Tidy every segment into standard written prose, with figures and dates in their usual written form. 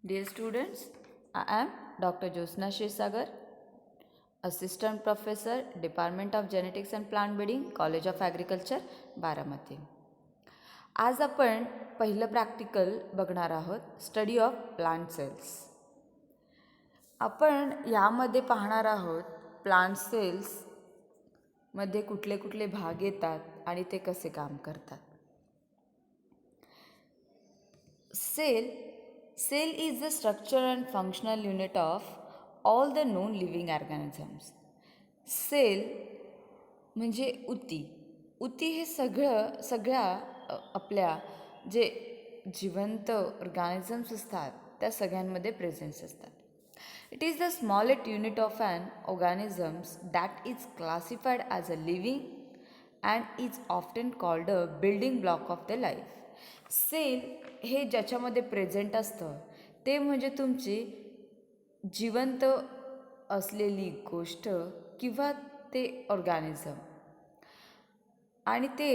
Dear students, I am Dr. Josna Shirsagar, Assistant Professor, Department of Genetics and Plant Breeding, College of Agriculture, Baramati. आज आपण पहिलं practical बघणार आहोत, study of plant cells. आपण यामध्ये पाहणार आहोत प्लांट सेल्स मध्ये कुठले कुठले भाग येतात आणि ते कसे काम करतात. Cell is the structure and functional unit of all the known living organisms. Cell म्हणजे उती हे सगळ्या आपल्या जे जिवंत ऑर्गॅनिझम्स असतात त्या सगळ्यांमध्ये प्रेझेन्स असतात. It is the smallest unit of an organisms that is classified as a living and is often called a building block of the life. Cell हे ज्याच्यामध्ये प्रेझेंट असतं ते म्हणजे तुमची जिवंत असलेली गोष्ट किंवा ते ऑर्गॅनिझम, आणि ते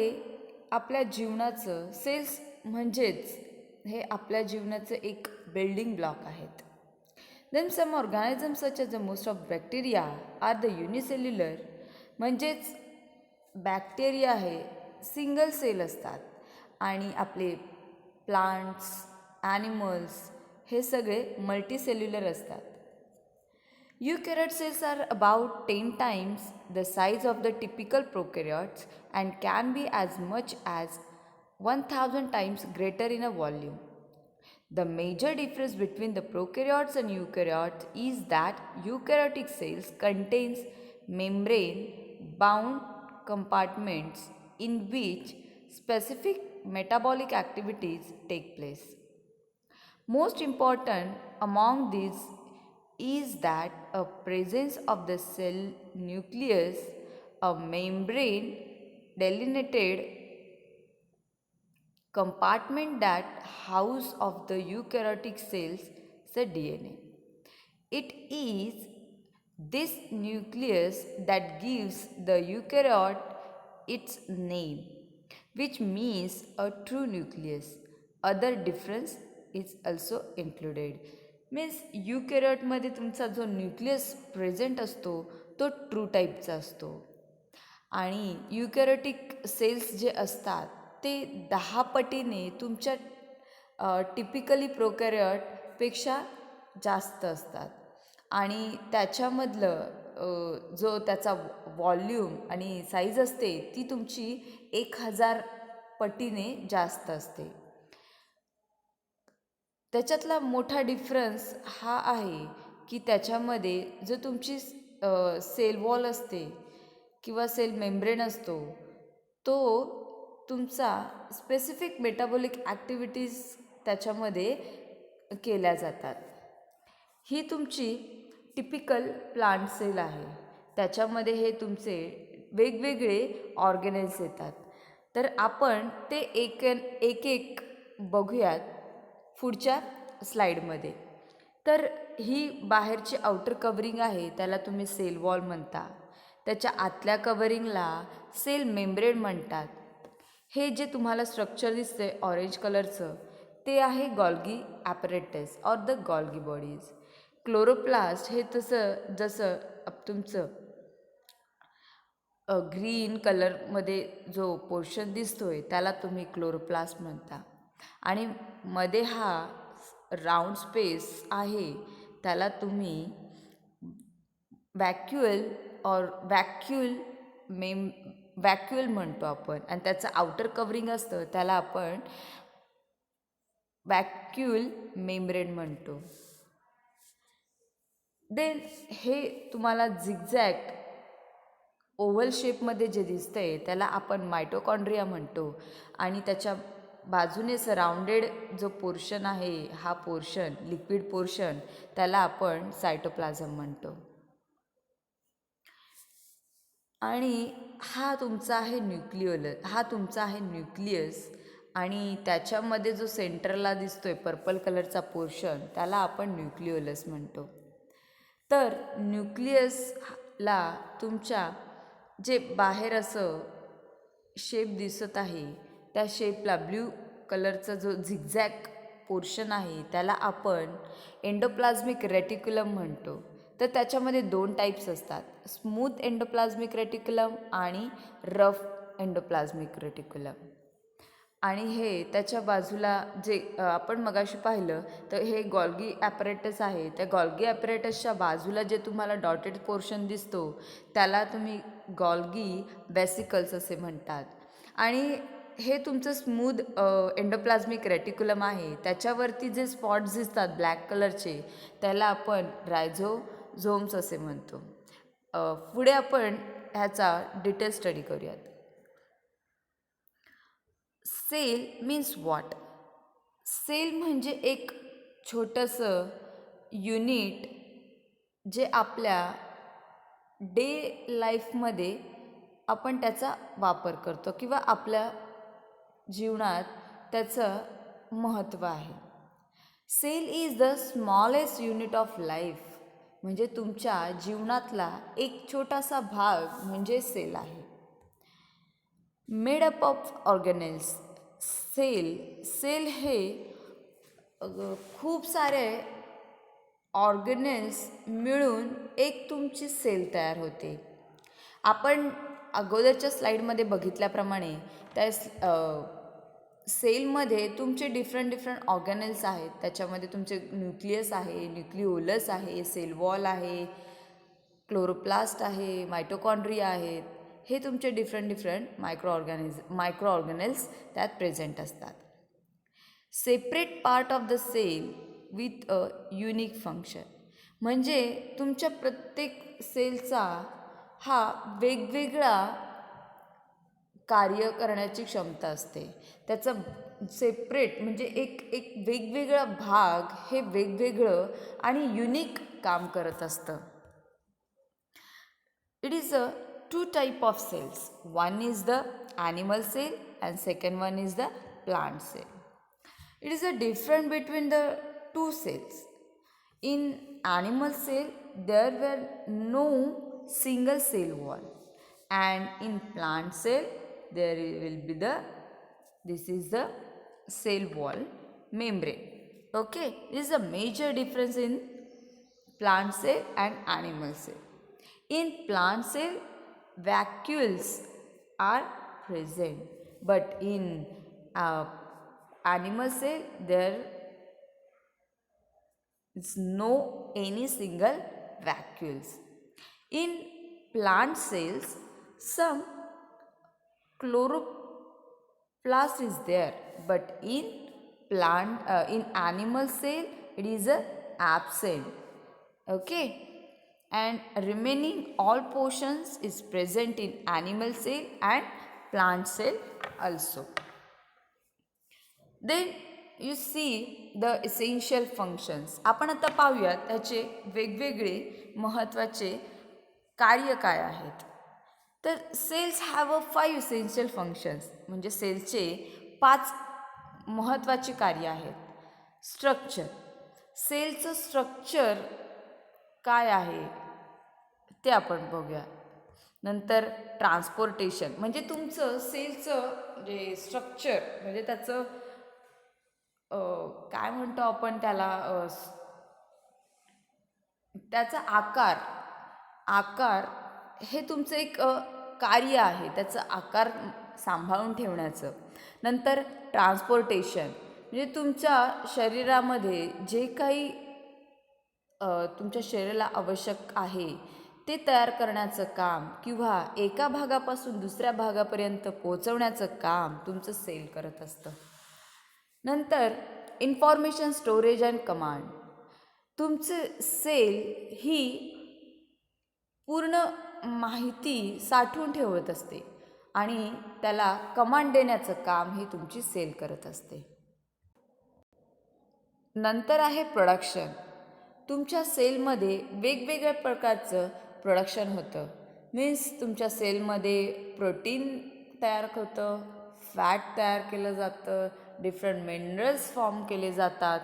आपल्या जीवनाचं सेल्स म्हणजेच हे आपल्या जीवनाचं एक बिल्डिंग ब्लॉक आहेत. Then some organism such as the most of bacteria are the unicellular, म्हणजेच बॅक्टेरिया हे सिंगल सेल असतात आणि आपले प्लांट्स, ॲनिमल्स हे सगळे मल्टीसेल्युलर असतात. Eukaryote cells are about 10 times the size of the typical prokaryotes and can be as much as 1000 times greater in a volume. The major difference between the prokaryotes and eukaryotes is that eukaryotic cells contains membrane bound compartments in which specific metabolic activities take place. Most important among these is that a presence of the cell nucleus, a membrane delineated compartment that house of the eukaryotic cells the DNA. It is this nucleus that gives the eukaryote its name, which means a true nucleus. Other difference is also included. Means युकॅरियोटमध्ये तुमचा जो nucleus present असतो तो true टाईपचा असतो, आणि युकॅरियोटिक cells जे असतात ते 10 पटीने तुमच्या टिपिकली प्रोकॅरियोटपेक्षा जास्त असतात, आणि त्याच्यामधलं जो त्याचा व्हॉल्यूम आणि साईज असते ती तुमची 1000 पटीने जास्त असते. त्याच्यातला मोठा डिफरन्स हा आहे की त्याच्यामध्ये जो तुमची सेल वॉल असते किंवा सेल मेम्ब्रेन असतो तो तुमचा स्पेसिफिक मेटाबॉलिक ॲक्टिव्हिटीज त्याच्यामध्ये केल्या जातात. ही तुमची टिपिकल प्लांट सेल आहे. त्याच्यामध्ये हे तुमचे वेगवेगळे ऑर्गेनेल्स येतात. तर आपण ते एक एक बघूयात पुढच्या स्लाईडमध्ये. तर ही बाहेरची आउटर कवरिंग आहे त्याला तुम्ही सेल वॉल म्हणता. त्याच्या आतल्या कवरिंगला सेल मेम्ब्रेन म्हणतात. हे जे तुम्हाला स्ट्रक्चर दिसते ऑरेंज कलरचं ते आहे Golgi apparatus or the Golgi bodies. Chloroplast हे जसं तुमचं ग्रीन कलरमध्ये जो पोर्शन दिसतोय त्याला तुम्ही क्लोरोप्लास्ट म्हणता, आणि मध्ये हा राऊंड स्पेस आहे त्याला तुम्ही वॅक्युल म्हणतो आपण, आणि त्याचं आउटर कवरिंग असतं त्याला आपण वॅक्युल मेम्ब्रेन म्हणतो. देन हे तुम्हाला झिगझॅग ओव्हल शेपमध्ये जे दिसतंय त्याला आपण मायटोकॉन्ड्रिया म्हणतो, आणि त्याच्या बाजूने सराउंडेड जो पोर्शन आहे हा पोर्शन लिक्विड पोर्शन त्याला आपण सायटोप्लाझम म्हणतो. आणि हा तुमचा आहे न्यूक्लियस, आणि त्याच्यामध्ये जो सेंटरला दिसतोय पर्पल कलरचा पोर्शन त्याला आपण न्यूक्लिओलस म्हणतो. तर न्यूक्लियसला तुमच्या जे बाहेर असं शेप दिसत आहे त्या शेपला ब्ल्यू कलरचा जो झिगझॅग पोर्शन आहे त्याला आपण एंडोप्लाझ्मिक रेटिक्युलम म्हणतो. तर त्याच्यामध्ये 2 टाईप्स असतात, स्मूथ एंडोप्लाझ्मिक रेटिक्युलम आणि रफ एंडोप्लाझ्मिक रेटिक्युलम. आणि हे त्याच्या बाजूला जे आपण मगाशी पाहिलं तर हे गॉल्गी ॲपरेटस आहे. त्या गॉल्गी ॲपरेटसच्या बाजूला जे तुम्हाला डॉटेड पोर्शन दिसतो त्याला तुम्ही गॉल्गी वेसिकल्स असे म्हणतात. आणि हे तुमचं स्मूथ एंडोप्लाझ्मिक रेटिक्युलम आहे. त्याच्यावरती जे स्पॉट्स दिसतात ब्लॅक कलरचे त्याला आपण रायझोझोम्स असे म्हणतो. पुढे आपण ह्याचा डिटेल स्टडी करूयात. Cell means what? सेल म्हणजे एक छोटंसं युनिट जे आपल्या डे लाईफमध्ये आपण त्याचा वापर करतो किंवा आपल्या जीवनात त्याचं महत्त्व आहे. Cell is the smallest unit of life. म्हणजे तुमच्या जीवनातला एक छोटासा भाग म्हणजे सेल आहे. Made up of organelles. Cell हे खूप सारे ऑर्गेनेल्स मिळून एक तुमची सेल तयार होते. आपण अगोदरच्या स्लाईडमध्ये बघितल्याप्रमाणे त्या सेलमध्ये तुमचे डिफरंट ऑर्गेनेल्स आहेत. त्याच्यामध्ये तुमचे न्यूक्लियस आहे, न्यूक्लिओलस आहे, सेल वॉल आहे, क्लोरोप्लास्ट आहे, मायटोकॉन्ड्रिया आहेत. हे तुमचे डिफरंट मायक्रो ऑर्गॅनिल्स त्यात प्रेझेंट असतात. Separate part of the cell with a unique function. म्हणजे तुमच्या प्रत्येक सेलचा हा वेगवेगळा कार्य करण्याची क्षमता असते. त्याचं सेपरेट म्हणजे एक वेगवेगळा भाग हे वेगवेगळं आणि युनिक काम करत असतं. It is a 2 type of cells. One is the animal cell and second one is the plant cell. It is a difference between the two cells. In animal cell there were no single cell wall, and in plant cell there will be this is the cell wall membrane. Okay, this is a major difference in plant cell and animal cell. In plant cell, vacuoles are present, but in animal cell there is no any single vacuoles. In plant cells, some chloroplast is there, but in animal cell it is absent. Okay. And remaining all portions is present in animal cell and plant cell also. Then you see the essential functions. आपण आता पाहूयात त्याचे वेगवेगळे महत्त्वाचे कार्य काय आहेत. तर cells have a 5 essential functions. म्हणजे सेलचे 5 महत्त्वाचे कार्य आहेत. स्ट्रक्चर. सेलचं स्ट्रक्चर काय आहे ते आपण बघूया. नंतर ट्रान्सपोर्टेशन म्हणजे तुमचं सेलचं जे स्ट्रक्चर म्हणजे त्याचं काय म्हणतो आपण त्याला त्याचा आकार हे तुमचं एक कार्य आहे त्याचा आकार सांभाळून ठेवण्याचं. नंतर ट्रान्सपोर्टेशन म्हणजे तुमच्या शरीरामध्ये जे काही तुमच्या शरीराला आवश्यक आहे ते तयार करण्याचं काम किंवा एका भागापासून दुसऱ्या भागापर्यंत पोहोचवण्याचं काम तुमचं सेल करत असतं. नंतर इन्फॉर्मेशन स्टोरेज अँड कमांड. तुमचं सेल ही पूर्ण माहिती साठवून ठेवत असते आणि त्याला कमांड देण्याचं काम ही तुमची सेल करत असते. नंतर आहे प्रोडक्शन. तुमच्या सेलमध्ये वेगवेगळ्या प्रकारचं प्रोडक्शन होतं. मीन्स तुमच्या सेलमध्ये प्रोटीन तयार होतं, फॅट तयार केलं जातं, डिफरंट मिनरल्स फॉर्म केले जातात.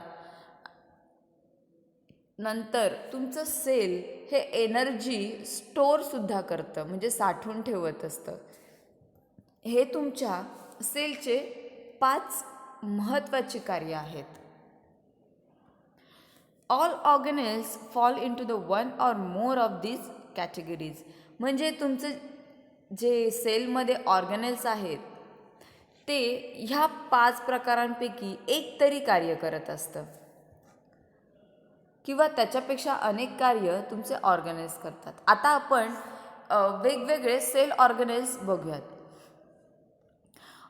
नंतर तुमचं सेल हे एनर्जी स्टोअरसुद्धा करतं म्हणजे साठवून ठेवत असतं. हे तुमच्या सेलचे 5 महत्त्वाची कार्य आहेत. All organelles fall into the one or more of these categories. म्हणजे तुमचे जे सेलमध्ये ऑर्गेनेल्स आहेत ते ह्या 5 प्रकारांपैकी एक तरी कार्य करत असतं किंवा त्याच्यापेक्षा अनेक कार्य तुमचे ऑर्गेनेल्स करतात. आता आपण वेगवेगळे सेल ऑर्गेनेल्स बघूयात.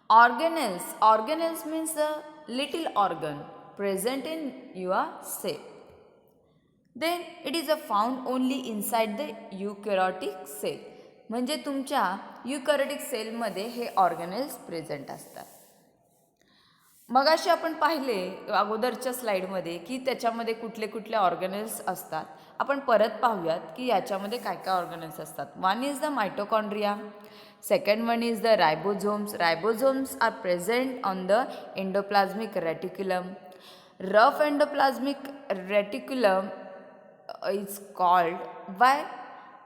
Organelles means a little organ present in your cell. Then it is a found only inside the eukaryotic cell. म्हणजे तुमच्या युकॅरियोटिक सेलमध्ये हे ऑर्गेनेल्स प्रेझेंट असतात. मगाशी आपण पाहिले अगोदरच्या स्लाइडमध्ये की त्याच्यामध्ये कुठले कुठले ऑर्गेनेल्स असतात. आपण परत पाहूयात की याच्यामध्ये काय काय ऑर्गेनेल्स असतात. One is the mitochondria, second one is the ribosomes. Ribosomes are present on the endoplasmic reticulum. Rough endoplasmic reticulum is called why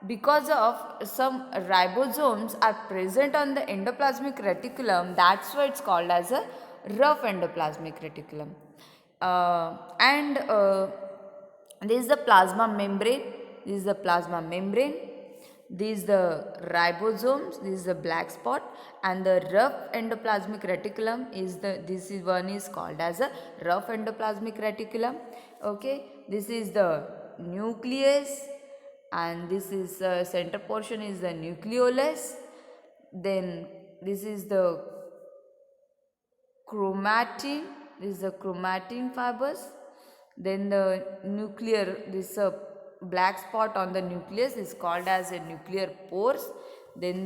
because of some ribosomes are present on the endoplasmic reticulum, that's why it's called as a rough endoplasmic reticulum. And this is the plasma membrane. This is the ribosomes. This is the black spot, and the rough endoplasmic reticulum is one is called as a rough endoplasmic reticulum. Okay, this is the nucleus, and this is center portion is the nucleolus. Then this is the chromatin. This is the chromatin fibers. Then the nuclear, this black spot on the nucleus is called as a nuclear pores. Then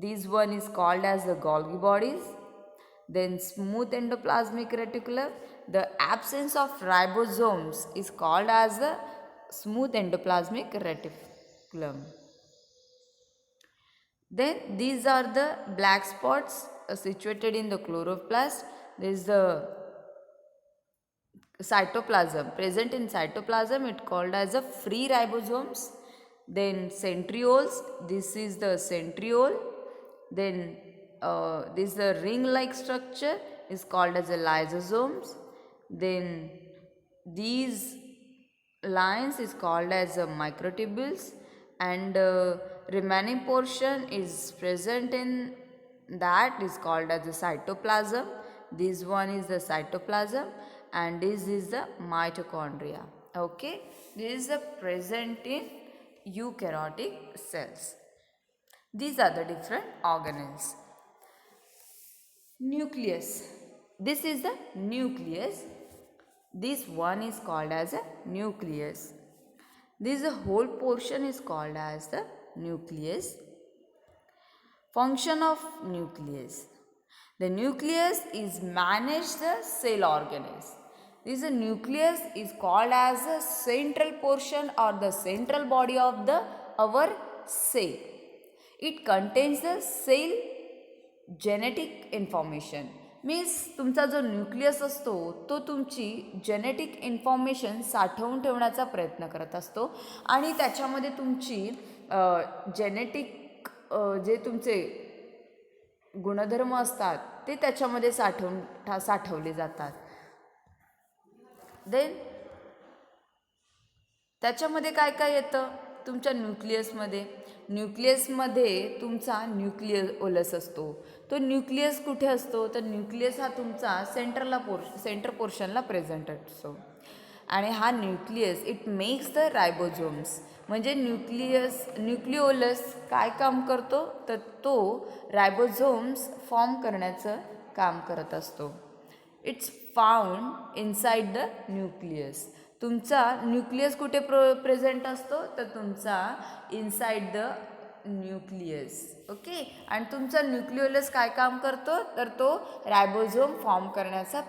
this one is called as the Golgi bodies. Then smooth endoplasmic reticulum. The absence of ribosomes is called as the smooth endoplasmic reticulum. Then these are the black spots situated in the chloroplast. This is the cytoplasm. Present in cytoplasm, it called as a free ribosomes. Then centrioles. This is the centriole. Then this is the ring-like structure is called as a lysosomes. Then these lines is called as a microtubules, and remaining portion is present in that is called as the cytoplasm. This one is the cytoplasm, and this is the mitochondria. Okay, this is the present in eukaryotic cells. These are the different organelles. Nucleus. This is the nucleus. This one is called as a nucleus. This whole portion is called as the nucleus. Function of nucleus. The nucleus is manage the cell organelles. This nucleus is called as the central portion or the central body of our cell. It contains the cell genetic information. Means तुमचा जो nucleus असतो तो तुमची genetic information साठवून ठेवण्याचा प्रयत्न करत असतो आणि त्याच्यामध्ये तुमची जेनेटिक जे तुमचे गुणधर्म असतात ते त्याच्यामध्ये साठवले जातात. देन त्याच्यामध्ये काय काय येतं तुमच्या न्यूक्लियसमध्ये तुमचा न्यूक्लिओलस असतो. तो न्यूक्लियस कुठे असतो तर न्यूक्लियस हा तुमचा सेंटर पोर्शनला प्रेझेंट असतो आणि हा nucleus it makes the ribosomes. म्हणजे न्यूक्लिओलस काय काम करतो तर तो रायबोझोम्स फॉर्म करण्याचं काम करत असतो. It's found inside the nucleus. तुमचा न्यूक्लियस कुठे प्रेझेंट असतो तर तुमचा इनसाइड द न्यूक्लियस. ओके, आणि तुमचा न्यूक्लिओलस काय काम करतो तर तो रायबोझोम फॉर्म करण्याचा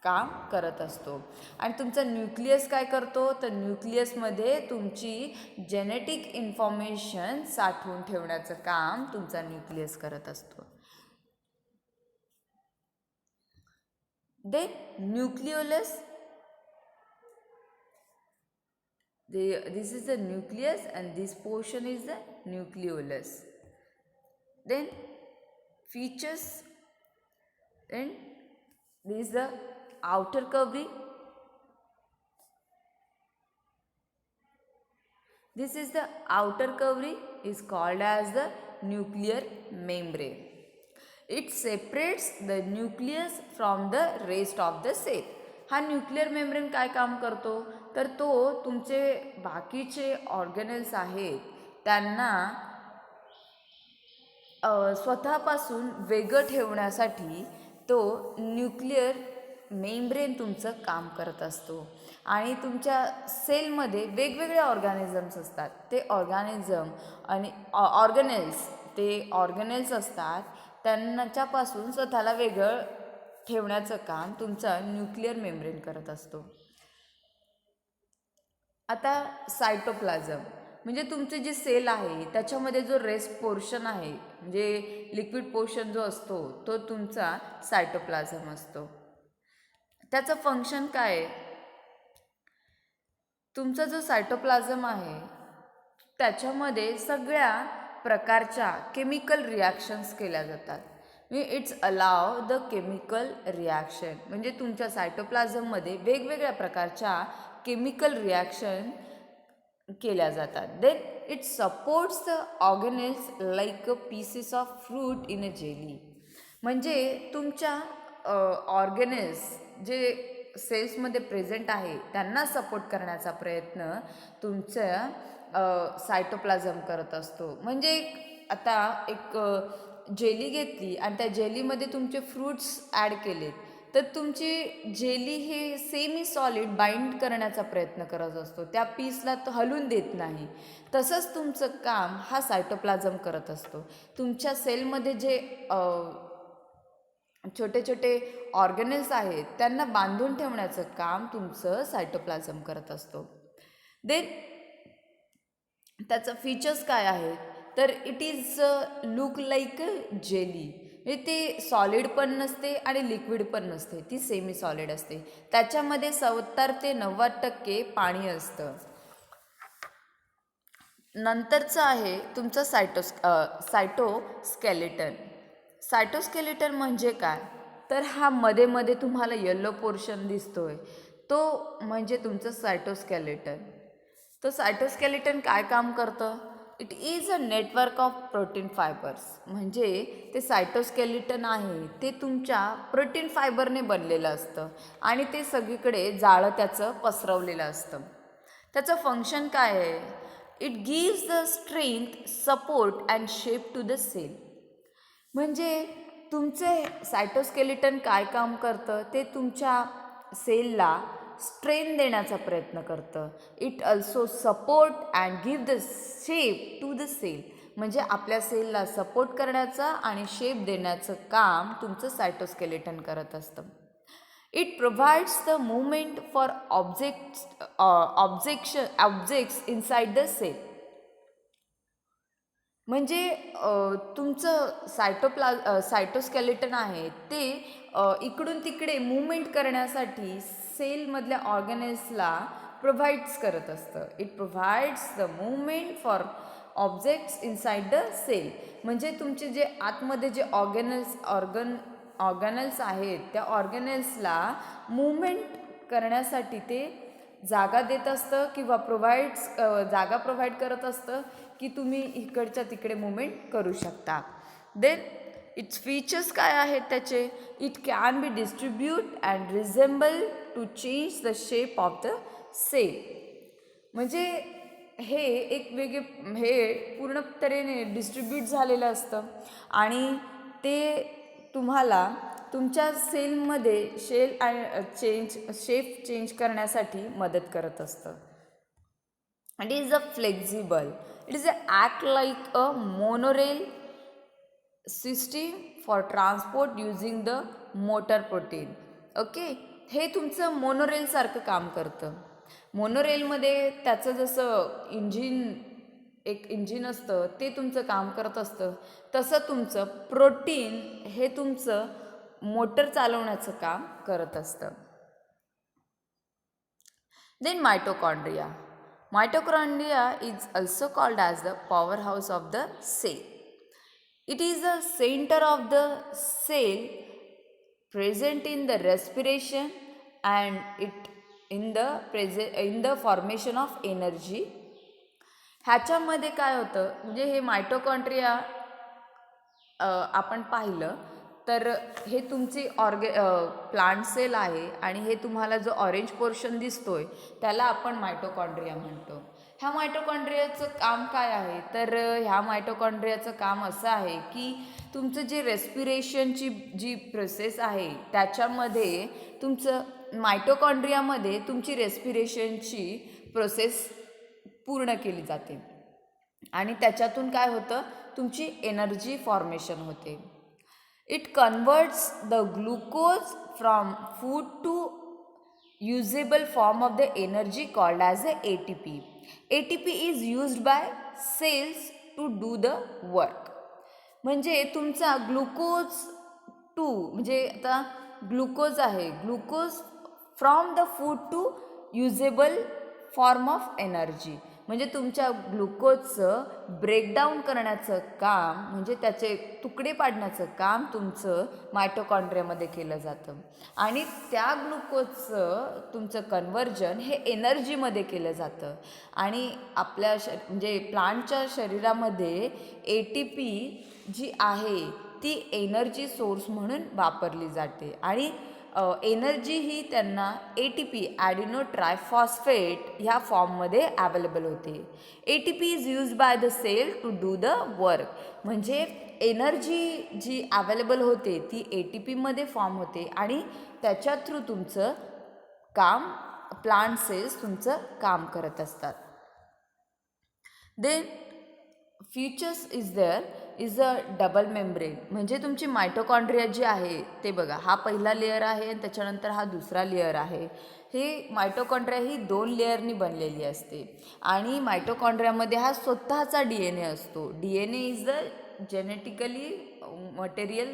काम करत असतो. आणि तुमचा न्यूक्लियस काय करतो तर न्यूक्लियसमध्ये तुमची जेनेटिक इन्फॉर्मेशन साठवून ठेवण्याचं काम तुमचा न्यूक्लियस करत असतो. देन nucleolus, this is the nucleus and this portion is the nucleolus. Then features, and this is the outer covering, This is the outer covering is called as the nuclear membrane. It separates the nucleus from the rest of the cell. हा nuclear membrane काय काम करतो तर तो तुमचे बाकीचे organelles आहेत त्यांना स्वतःपासून वेगळं ठेवण्यासाठी तो न्यूक्लिअर मेम्ब्रेन तुमचं काम करत असतो. आणि तुमच्या सेलमध्ये वेगवेगळे ऑर्गॅनिझम्स असतात. ते ऑर्गॅनिझम आणि ऑर्गनेल्स असतात. त्यांच्यापासून स्वतःला वेगळं ठेवण्याचं काम तुमचा न्यूक्लिअर मेम्ब्रेन करत असतो. आता सायटोप्लाझम म्हणजे तुमचे जे सेल आहे त्याच्यामध्ये जो रेस्ट पोर्शन आहे म्हणजे लिक्विड पोर्शन जो असतो तो तुमचा सायटोप्लाझम असतो. त्याचं फंक्शन काय आहे? तुमचा जो सायटोप्लाझम आहे त्याच्यामध्ये सगळ्या प्रकारच्या केमिकल रिॲक्शन्स केल्या जातात. It's allow the chemical reaction म्हणजे तुमच्या सायटोप्लाझममध्ये वेगवेगळ्या प्रकारच्या केमिकल रिॲक्शन केल्या जातात. Then it supports the organelles like a pieces of fruit in a jelly. म्हणजे तुमच्या ऑर्गेनेल्स जे सेल्समध्ये प्रेझेंट आहे त्यांना सपोर्ट करण्याचा प्रयत्न तुमच्या सायटोप्लाझम करत असतो. म्हणजे आता एक जेली घेतली आणि त्या जेलीमध्ये तुमचे फ्रूट्स ॲड केलेत तर तुमची जेली हे सेमी सॉलिड बाइंड करण्याचा प्रयत्न करत असतो. त्या पीसला तो हलून देत नाही. तसंच तुमचं काम हा सायटोप्लाझम करत असतो. तुमच्या सेलमध्ये जे छोटे छोटे ऑर्गेनेल्स आहेत त्यांना बांधून ठेवण्याचं काम तुमचं सायटोप्लाझम करत असतो. देन त्याचं फीचर्स काय आहेत तर it is look like jelly. म्हणजे ते सॉलिड पण नसते आणि लिक्विड पण नसते, ती सेमी सॉलिड असते. त्याच्यामध्ये 70 ते 90% पाणी असतं. नंतरचं आहे तुमचं सायटोस्केलेटन. सायटोस्केलेटन म्हणजे काय तर हा मध्ये मध्ये तुम्हाला येलो पोर्शन दिसतोय तो म्हणजे तुमचं सायटोस्केलेटन. तो सायटोस्केलेटन काय काम करतं? It is a network of protein fibres. म्हणजे ते सायटोस्केलेटन आहे ते तुमच्या प्रोटीन फायबरने बनलेलं असतं आणि ते सगळीकडे जाळं त्याचं पसरवलेलं असतं. त्याचं फंक्शन काय आहे? It gives the strength, support and shape to the cell. म्हणजे तुमचे सायटोस्केलेटन काय काम करतं ते तुमच्या सेलला स्ट्रेन देण्याचा प्रयत्न करतं. It also support and give the shape to the cell. म्हणजे आपल्या सेलला सपोर्ट करण्याचं आणि शेप देण्याचं काम तुमचं सायटोस्केलेटन करत असतं. It provides the movement for objects inside the cell. म्हणजे तुमचं सायटोस्केलेटन आहे ते इकडून तिकडे मूवमेंट करण्यासाठी सेलमधल्या ऑर्गॅनेल्सला प्रोव्हाइड्स करत असतं. It provides the movement for objects inside the cell. म्हणजे तुमचे जे आतमध्ये जे ऑर्गॅनल्स आहेत त्या ऑर्गॅनल्सला मूवमेंट करण्यासाठी ते जागा देत असतं किंवा जागा प्रोव्हाइड करत असतं की तुम्ही इकडच्या तिकडे मूवमेंट करू शकता. देन इट्स फीचर्स काय आहेत त्याचे? It can be distribute and resemble to change the shape of the cell. म्हणजे हे हे पूर्ण तऱ्हेने डिस्ट्रीब्यूट झालेलं असतं आणि ते तुम्हाला तुमच्या सेलमध्ये शेप चेंज करण्यासाठी मदत करत असतं. It is a flexible. It is act like a monorail system for transport using the motor protein. Okay, हे तुमचं मोनोरेलसारखं काम करतं. मोनोरेलमध्ये त्याचं जसं एक इंजिन असतं ते तुमचं काम करत असतं तसं तुमचं प्रोटीन हे तुमचं मोटर चालवण्याचं काम करत असतं. Then mitochondria. Mitochondria is also called as the powerhouse of the cell. It is the center of the cell, present in the respiration and in the formation of energy. ह्याच्यामध्ये काय होतं म्हणजे हे मायटोकॉन्ड्रिया आपण पाहिलं तर हे तुमची प्लांट सेल आहे आणि हे तुम्हाला जो ऑरेंज पोर्शन दिसतोय त्याला आपण मायटोकॉन्ड्रिया म्हणतो. ह्या मायटोकॉन्ड्रियाचं काम काय आहे तर ह्या मायटोकॉन्ड्रियाचं काम असं आहे की तुमचं जे रेस्पिरेशनची जी प्रोसेस आहे त्याच्यामध्ये तुमचं मायटोकॉन्ड्रियामध्ये तुमची रेस्पिरेशनची प्रोसेस पूर्ण केली जाते आणि त्याच्यातून काय होतं तुमची एनर्जी फॉर्मेशन होते. It converts the glucose from food to usable form of the energy called as a ATP. ATP is used by cells to do the work. म्हणजे तुमचा ग्लुकोज टू म्हणजे आता ग्लुकोज आहे, glucose from the food to usable form of energy म्हणजे तुमच्या ग्लुकोजचं breakdown करण्याचं काम म्हणजे त्याचे तुकडे पाडण्याचं काम तुमचं मायटोकॉन्ड्रियामध्ये केलं जातं आणि त्या ग्लुकोजचं तुमचं कन्व्हर्जन हे एनर्जीमध्ये केलं जातं आणि आपल्या म्हणजे प्लांटच्या शरीरामध्ये ATP जी आहे ती एनर्जी सोर्स म्हणून वापरली जाते आणि एनर्जी ही त्यांना ATP ॲडिनो ट्रायफॉस्फेट ह्या फॉर्ममध्ये अवेलेबल होते. ATP is use by the cell to do the work म्हणजे एनर्जी जी अवेलेबल होते ती ATPमध्ये फॉर्म होते आणि त्याच्या थ्रू तुमचं काम प्लांट सेल्स तुमचं काम करत असतात. Then features is there is a double membrane म्हणजे तुमची मायटोकॉन्ड्रिया जी आहे ते बघा हा पहिला लेअर आहे आणि त्याच्यानंतर हा दुसरा लेअर आहे. हे मायटोकॉन्ड्रिया ही 2 लेअरनी बनलेली असते आणि मायटोकॉन्ड्रियामध्ये हा स्वतःचा DNA असतो. DNA is the genetically material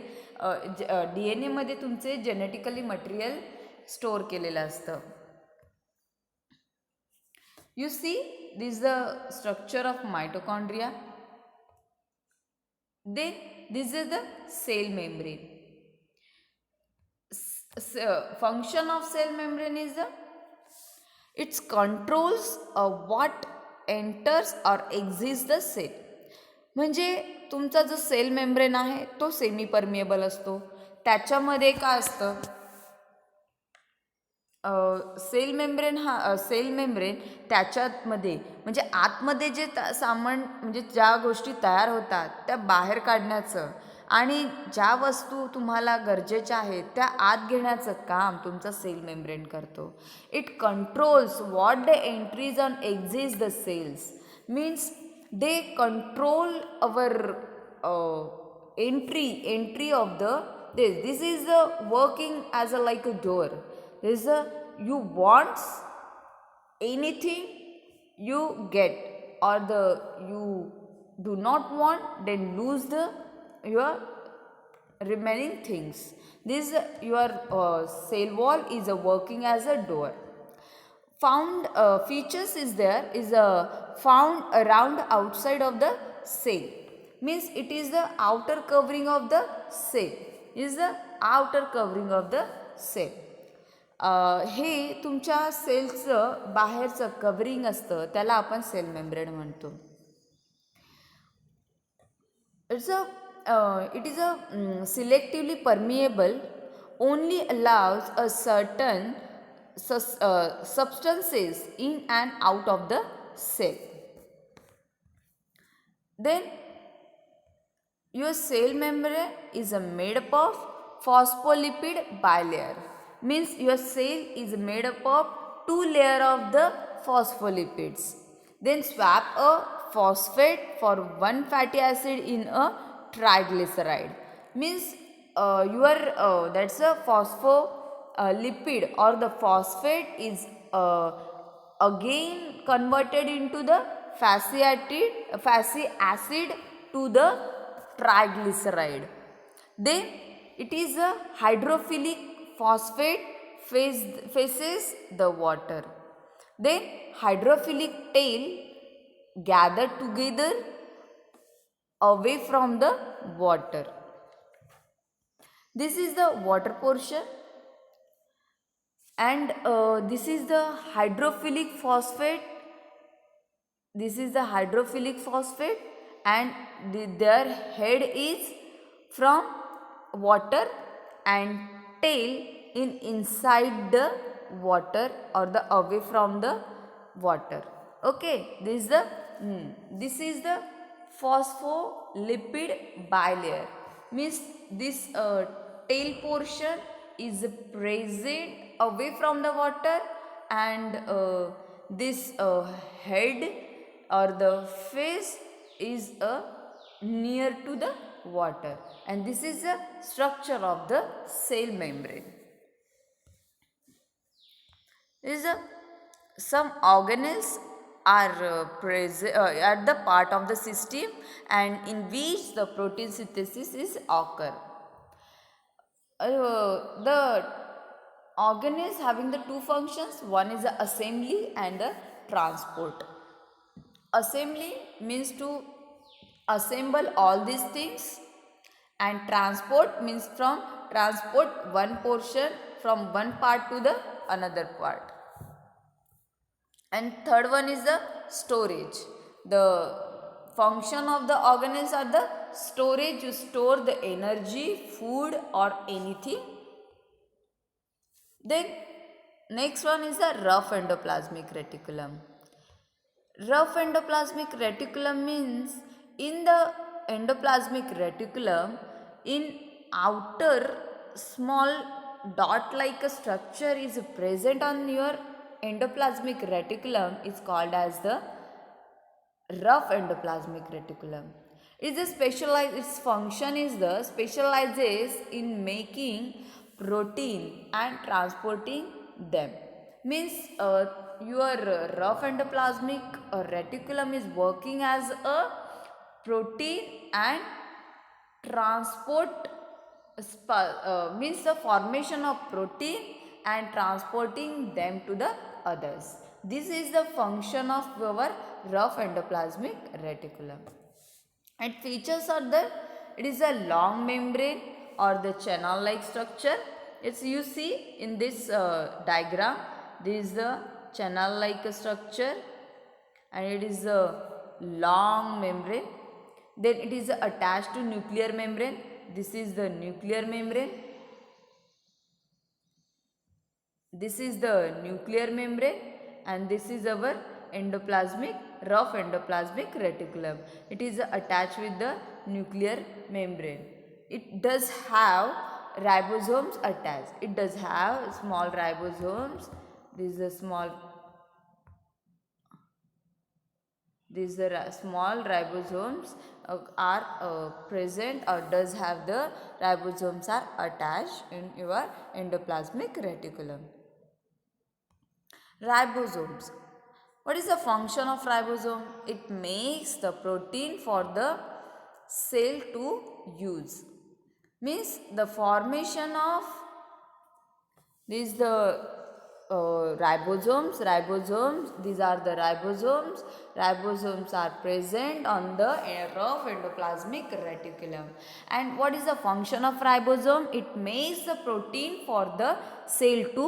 DNAमध्ये तुमचे जेनेटिकली मटेरियल स्टोअर केलेलं असतं. You see, this is the structure of mitochondria. Then, this is the cell membrane. Function of cell membrane is it controls what enters or exits the cell. म्हणजे तुमचा जो sale membrane आहे तो semi permeable असतो. त्याच्यामध्ये काय असतं sale membrane त्याच्यामध्ये म्हणजे आतमध्ये जे सामान म्हणजे ज्या गोष्टी तयार होतात त्या बाहेर काढण्याचं आणि ज्या वस्तू तुम्हाला गरजेच्या आहेत त्या आत घेण्याचं काम तुमचा सेल मेम्ब्रेन करतो. It controls what the entries on exist the cells means they control our entry of the this is the working as a like a door. This is a you want anything you get or the you do not want then lose the your remaining things. This your cell wall is a working as a door. Found features is there is found around outside of the cell means it is the outer covering of the cell is the outer covering of the cell. हे तुमच्या सेलचं बाहेरचं covering असतं त्याला आपण sale membrane म्हणतो. It is a selectively permeable only allows a certain substances in and out of the cell. Then your cell membrane is made up of phospholipid bilayer means your cell is made up of 2 layers of the phospholipids. Then swap a phosphate for 1 fatty acid in a triglyceride means that's a phospholipid or the phosphate is again converted into the fatty acid to the triglyceride. Then it is a hydrophilic phosphate faces the water. Then hydrophilic tail gather together away from the water. This is the water portion and this is the hydrophilic phosphate. this is the hydrophilic phosphate, and their head is from water and tail in inside the water or the away from the water. Okay, this is the phospholipid bilayer, means this tail portion is present away from the water, and this head or the face is near to the water, and this is the structure of the cell membrane. Is some organelles are present at the part of the system, and in which the protein synthesis is occur. The organelles having the two functions, one is the assembly and the transport. Assembly means to assemble all these things, and transport means from transport one portion from one part to the another part. And third one is the storage. The function of the organelles are the storage, to store the energy, food or anything. Then next one is the rough endoplasmic reticulum. Rough endoplasmic reticulum means in the endoplasmic reticulum, in outer small dot like a structure is present on your endoplasmic reticulum, is called as the rough endoplasmic reticulum. It is a specialized, its function is the specializes in making protein and transporting them. Means your rough endoplasmic reticulum is working as a protein and transport, means the formation of protein and transporting them to the others. This is the function of our rough endoplasmic reticulum. And features are there. It is a long membrane or the channel like structure. It's you see in this diagram, this is the channel like structure, and it is a long membrane. Then it is attached to nuclear membrane. This is the nuclear membrane. This is the nuclear membrane, and this is our rough endoplasmic reticulum. It is attached with the nuclear membrane. It does have ribosomes attached. It does have small ribosomes. These are small ribosomes are present, or does have the ribosomes are attached in your endoplasmic reticulum. Ribosomes. What is the function of ribosome? It makes the protein for the cell to use. Means the formation of these the ribosomes, these are the ribosomes. Ribosomes are present on the rough endoplasmic reticulum. And what is the function of ribosome? It makes the protein for the cell to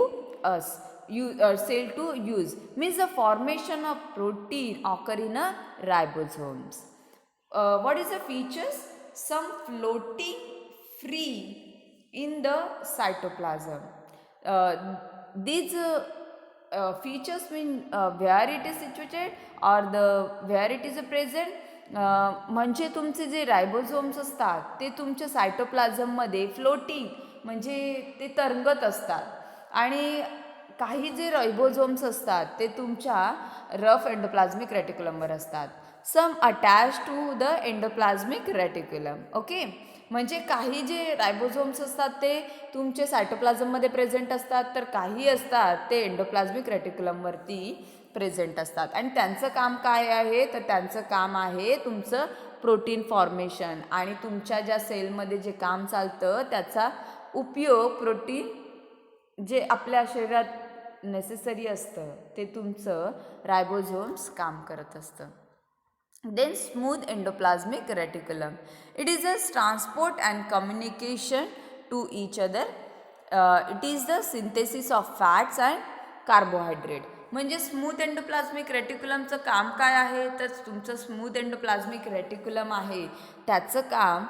use. Means the formation of protein occur in a ribosomes. What is the features? Some floating free in the cytoplasm. These features mean where it is situated or where it is present. म्हणजे तुमचे जे ribosomes असतात ते तुमच्या सायटोप्लाझममध्ये floating म्हणजे ते तरंगत असतात, आणि काही जे रायबोझोम्स असतात ते तुमच्या रफ एंडोप्लाझमिक रेटिक्युलमवर असतात. Some attach to the endoplasmic reticulum. Okay, म्हणजे काही जे रायबोझोम्स असतात ते तुमचे सायटोप्लाझममध्ये प्रेझेंट असतात, तर काही असतात ते एंडोप्लाझमिक रेटिक्युलमवरती प्रेझेंट असतात. आणि त्यांचं काम काय आहे? तर त्यांचं काम आहे तुमचं प्रोटीन फॉर्मेशन, आणि तुमच्या ज्या सेलमध्ये जे काम चालतं त्याचा उपयोग प्रोटीन जे आपल्या शरीरात नेसेसरी असतं ते तुमचं रायबोझोम्स काम करत असतं. Then smooth endoplasmic reticulum. It is a transport and communication to each other. It is the synthesis of fats and carbohydrate. म्हणजे स्मूथ एंडोप्लाझ्मिक रेटिक्युलमचं काम काय आहे, तर तुमचं स्मूथ एंडोप्लाझ्मिक रेटिक्युलम आहे त्याचं काम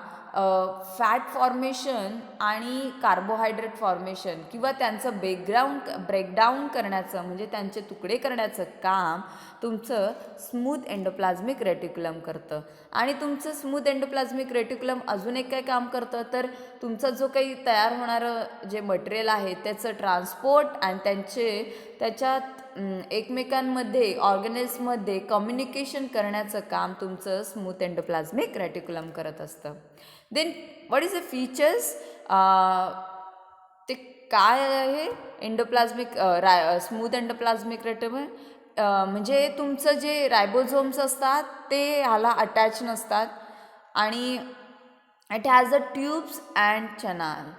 फॅट फॉर्मेशन आणि कार्बोहायड्रेट फॉर्मेशन किंवा त्यांचं ब्रेकडाऊन करण्याचं म्हणजे त्यांचे तुकडे करण्याचं काम तुमचं स्मूथ एंडोप्लाझ्मिक रेटिक्युलम करतं. आणि तुमचं स्मूथ एंडोप्लाझ्मिक रेटिक्युलम अजून एक काय काम करतं, तर तुमचा जो काही तयार होणारं जे मटेरियल आहे त्याचं ट्रान्सपोर्ट आणि त्याच्यात एकमेकांमध्ये ऑर्गॅनिल्समध्ये कम्युनिकेशन करण्याचं काम तुमचं स्मूथ एंडोप्लाझ्मिक रेटिक्युलम करत असतं. Then what is the features, ते काय आहे एंडोप्लाझ्मिक स्मूथ एंडोप्लाझ्मिक रेटिक्युलम, म्हणजे तुमचं जे रायबोझोम्स असतात ते ह्याला अटॅच नसतात आणि it has a tubes and channel.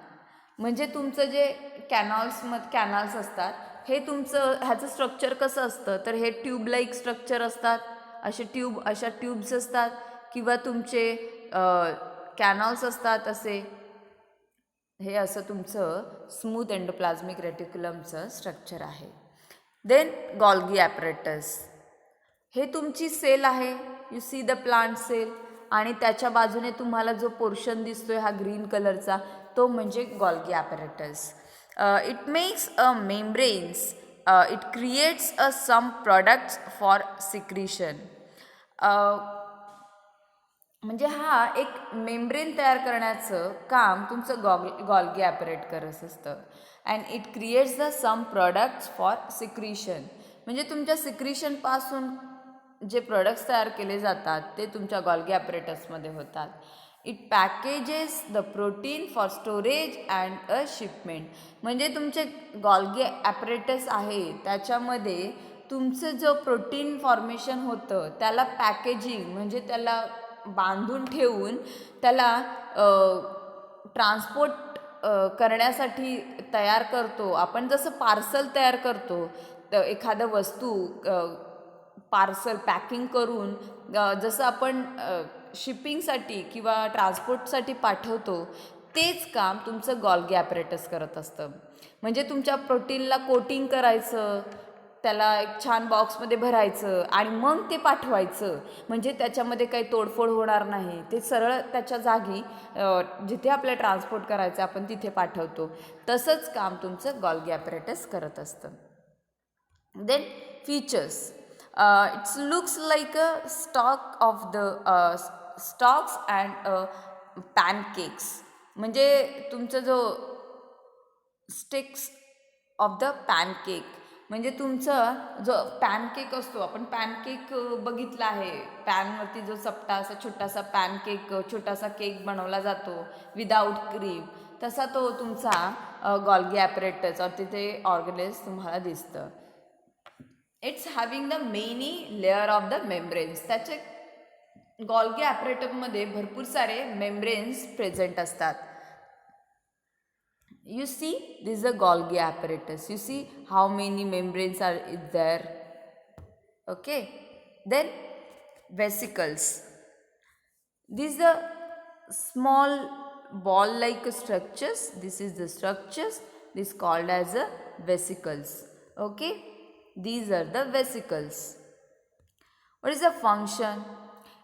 म्हणजे तुमचं जे कॅनल्स असतात हे तुमचं ह्याचं स्ट्रक्चर कसं असतं, तर हे ट्यूब लाईक स्ट्रक्चर असतात, अशा ट्यूब्स असतात किंवा तुमचे कॅनल्स असतात असे. हे असं तुमचं स्मूथ एंडोप्लाझ्मिक रेटिक्युलमचं स्ट्रक्चर आहे. देन गॉल्गी ॲपरेटस, हे तुमची सेल आहे, you see the plant cell, आणि त्याच्या बाजूने तुम्हाला जो पोर्शन दिसतोय हा ग्रीन कलरचा तो म्हणजे Golgi apparatus. It makes a membranes, it creates a some products for secretion. म्हणजे हा एक मेम्ब्रेन तयार करण्याचं काम तुमचं गॉल्गी ॲपरेट करत असतं. And it creates the some products for secretion, म्हणजे तुमच्या सिक्रिशनपासून जे प्रोडक्ट्स तयार केले जातात ते तुमच्या गॉल्गी ॲपरेटसमध्ये होतात. It packages the protein for storage and a shipment, म्हणजे तुमचे गॉल्गी ॲपरेटस आहे त्याच्यामध्ये तुमचं जो प्रोटीन फॉर्मेशन होतं त्याला पॅकेजिंग म्हणजे त्याला बांधून ठेवून त्याला ट्रान्सपोर्ट करण्यासाठी तयार करतो. आपण जसं पार्सल तयार करतो, तर एखादं वस्तू पार्सल पॅकिंग करून जसं आपण शिपिंगसाठी किंवा ट्रान्सपोर्टसाठी पाठवतो तेच काम तुमचं गॉल्गी ॲपरेटस करत असतं. म्हणजे तुमच्या प्रोटीनला कोटिंग करायचं, त्याला एक छान बॉक्समध्ये भरायचं आणि मग ते पाठवायचं, म्हणजे त्याच्यामध्ये काही तोडफोड होणार नाही, ते सरळ त्याच्या जागी जिथे आपल्याला ट्रान्सपोर्ट करायचं आपण तिथे पाठवतो. तसंच काम तुमचं गॉल्गी ॲपरेटस करत असतं. Then features, it's looks like a stacks and pancakes, म्हणजे तुमचा जो स्टिक्स ऑफ द पॅनकेक, म्हणजे तुमचा जो पॅनकेक असतो, आपण पॅनकेक बघितला आहे, पॅनवरती जो चपटा असा छोटासा पॅनकेक छोटासा केक बनवला जातो विदाऊट क्रीम, तसा तो तुमचा गॉल्गी ॲपरेटस और तिथे ऑर्गॅनिल्स तुम्हाला दिसतं. It's having the many layer of the membranes, त्याचे गॉल्गी ॲपरेटसमध्ये भरपूर सारे मेम्ब्रेन्स प्रेझेंट असतात. You see, this is a Golgi apparatus. You see how many membranes are there. Okay. Then vesicles. These are small ball-like structures. This is the structures. This is called as a vesicles. Okay. These are the vesicles. What is the function?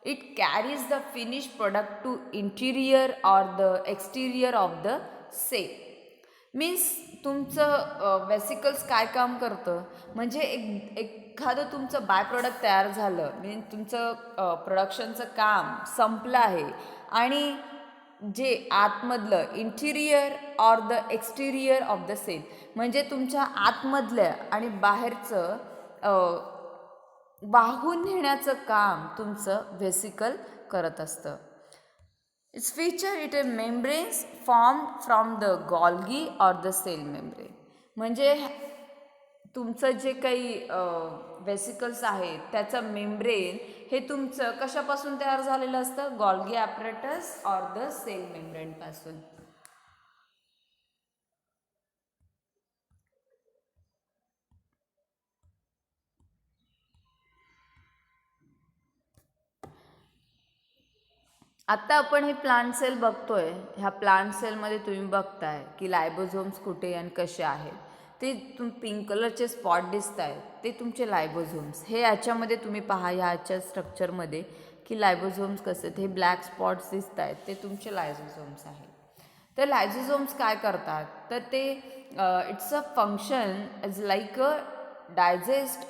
It carries the finished product to interior or the exterior of the cell. Means तुमचं vesicles काय काम करतं, म्हणजे एखादं तुमचं by product तयार झालं, means तुमचं प्रोडक्शनचं काम संपलं आहे आणि जे आतमधलं interior or the exterior of the cell, म्हणजे तुमच्या आतमधल्या आणि बाहेरचं वाहून नेण्याचं काम तुमचं व्हेसिकल करत असतं. Its feature, it a membranes formed from the Golgi or the cell membrane. म्हणजे तुमचं जे काही वेसिकल्स आहेत त्याचं मेम्ब्रेन हे तुमचं कशापासून तयार झालेलं असतं, गॉल्गी ॲपरेटस और द सेल मेम्ब्रेन पासून. आता आपण हे प्लांट सेल बघतोय. ह्या प्लांट सेलमध्ये तुम्ही बघताय की लायबोझोम्स कुठे आणि कसे आहेत. ते पिंक कलरचे स्पॉट दिसत आहेत ते तुमचे लायबोझोम्स. हे याच्यामध्ये तुम्ही पहा ह्याच्या स्ट्रक्चरमध्ये की लायबोझोम्स कसे, हे ब्लॅक स्पॉट्स दिसत आहेत ते तुमचे लायझोझोम्स आहेत. तर लायझोझोम्स काय करतात, तर ते it's a function is like a digest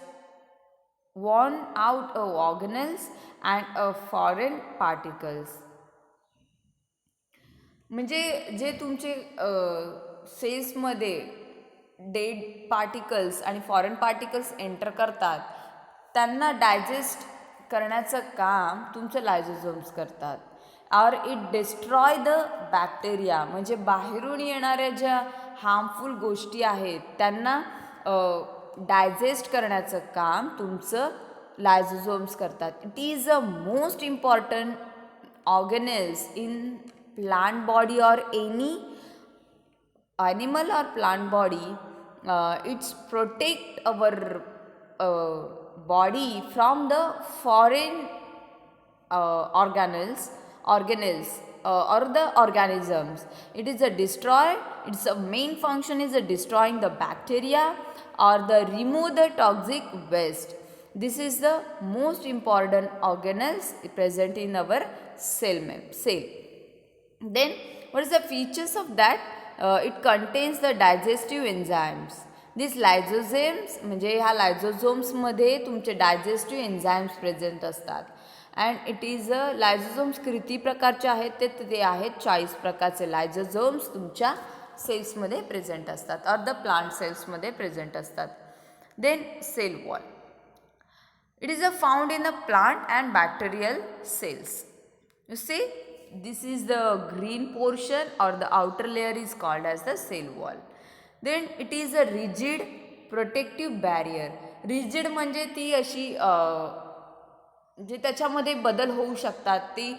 worn out of organelles and foreign particles. म्हणजे जे तुमचे सेल्समध्ये डेड पार्टिकल्स आणि फॉरेन पार्टिकल्स एंटर करतात त्यांना डायजेस्ट करण्याचं काम तुमचे लायझोझोम्स करतात. और इट डिस्ट्रॉय द बॅक्टेरिया, म्हणजे बाहेरून येणाऱ्या ज्या हार्मफुल गोष्टी आहेत त्यांना डायजेस्ट करण्याचं काम तुमचं लायझोझोम्स करतात. It is a most important organelles in plant body or any animal or plant body. It's protect our body from the foreign organelles or the organisms. It is a destroy, its a main function is a destroying the bacteria or the remove the toxic waste. This is the most important organelles present in our cell. Then what is the features of that? It contains the digestive enzymes. These lysosomes म्हणजे ह्या लायझोझोम्समध्ये तुमचे digestive enzymes present असतात. And it is अ लायझोझोम्स किती प्रकारचे आहेत ते आहेत 40 प्रकारचे लायझोझोम्स तुमच्या सेल्समध्ये प्रेझेंट असतात और द प्लांट सेल्समध्ये प्रेझेंट असतात. Then cell wall. It is found in the plant and bacterial cells. You see, this is the green portion or the outer layer is called as the cell wall. Then it is a rigid protective barrier. Rigid म्हणजे ती अशी जे त्याच्यामध्ये बदल होऊ शकतात ती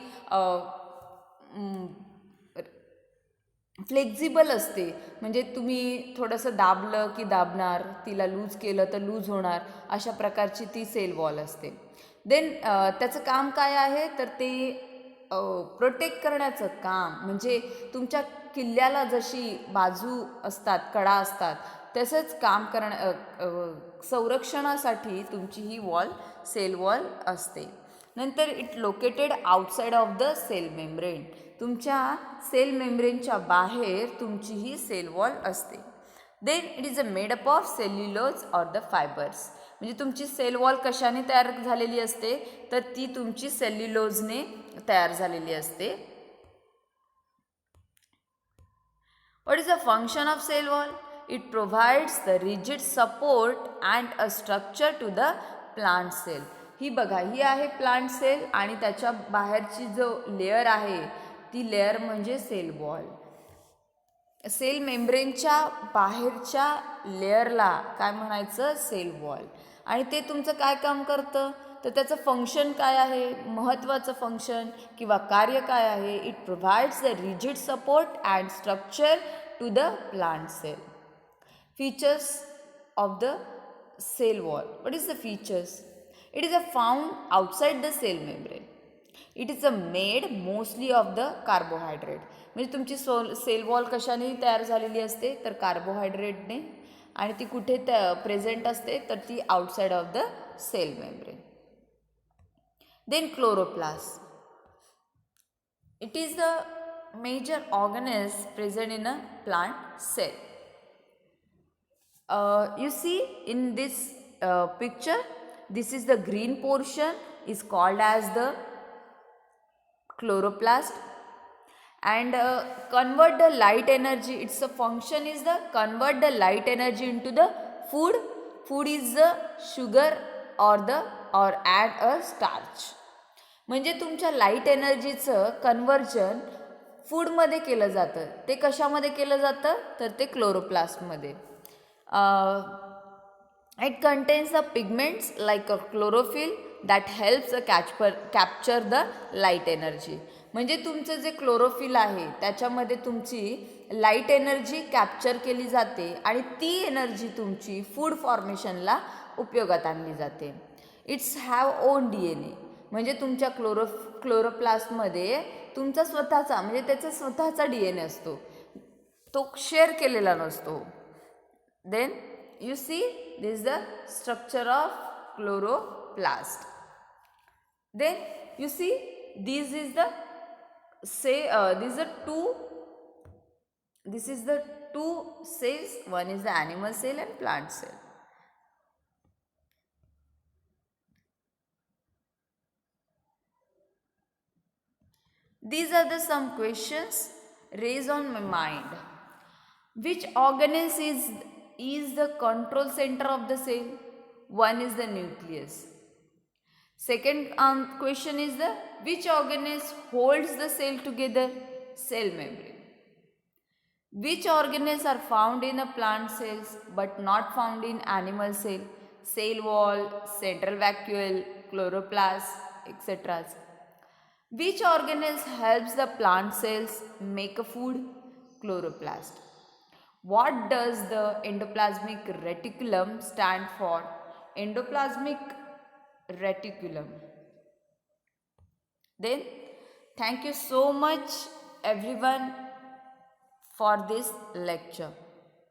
flexible असते. म्हणजे तुम्ही थोडंसं दाबलं की दाबणार, तिला लूज केलं तर लूज होणार, अशा प्रकारची ती सेल वॉल असते. देन त्याचं काम काय आहे, तर ते प्रोटेक्ट करण्याचं काम. म्हणजे तुमच्या किल्ल्याला जशी बाजू असतात, कडा असतात, तसंच काम संरक्षणासाठी तुमची ही वॉल सेल वॉल असते. नंतर it located outside of the cell membrane. तुमच्या सेल मेम्ब्रेनच्या बाहेर तुमची ही सेल वॉल असते. Then it is a made up of cellulose or the fibres. म्हणजे तुमची सेल वॉल कशाने तयार झालेली असते, तर ती तुमची सेल्युलोजने तयार झालेली असते. What is the function of cell wall? It provides the rigid support and a structure to the plant cell. ही बघा, ही आहे प्लांट सेल आणि त्याच्या बाहेरची जो लेअर आहे ती लेअर म्हणजे सेल वॉल. सेल मेम्ब्रेनच्या बाहेरच्या लेअरला काय म्हणायचं, सेल वॉल. आणि ते तुमचं काय काम करतं, तर त्याचं फंक्शन काय आहे, महत्त्वाचं फंक्शन किंवा कार्य काय आहे. It provides the rigid support and structure to the plant cell. Features of the cell wall. What is the features? It is found outside the cell membrane. It is made mostly of the carbohydrate. म्हणजे तुमची sale wall कशाने तयार झालेली असते, तर कार्बोहायड्रेटने. आणि ती कुठे प्रेझेंट असते, तर ती outside of the cell membrane. Then chloroplast. It is the major organelles present in a plant cell. You see in this picture, this is the green portion is called as the chloroplast and convert the light energy. Its a function is the convert the light energy into the food. Food is the sugar or add a starch. म्हणजे तुमच्या light एनर्जीचं conversion फूडमध्ये केलं जातं. ते कशामध्ये केलं जातं, तर ते क्लोरोप्लास्टमध्ये. It contains the pigments like a chlorophyll that helps capture the light energy. म्हणजे तुमचं जे क्लोरोफिल आहे त्याच्यामध्ये तुमची लाईट एनर्जी कॅप्चर केली जाते आणि ती एनर्जी तुमची फूड फॉर्मेशनला उपयोगात आणली जाते. It's have on DNA. म्हणजे तुमच्या क्लोरोप्लास्टमध्ये तुमचा स्वतःचा म्हणजे त्याचा स्वतःचा DNA असतो, तो शेअर केलेला नसतो. Then you see this is the structure of chloroplast. Then you see this is the this is the two cells. One is the animal cell and plant cell. These are the some questions raised on my mind. Which organelle is the control center of the cell? One is the nucleus. Second question is the which organelle holds the cell together? Cell membrane. Which organelles are found in the plant cells but not found in animal cell? Cell wall, central vacuole, chloroplast, etc. Which organelles helps the plant cells make a food? Chloroplast. What does the endoplasmic reticulum stand for? Endoplasmic reticulum. Then, thank you so much everyone for this lecture.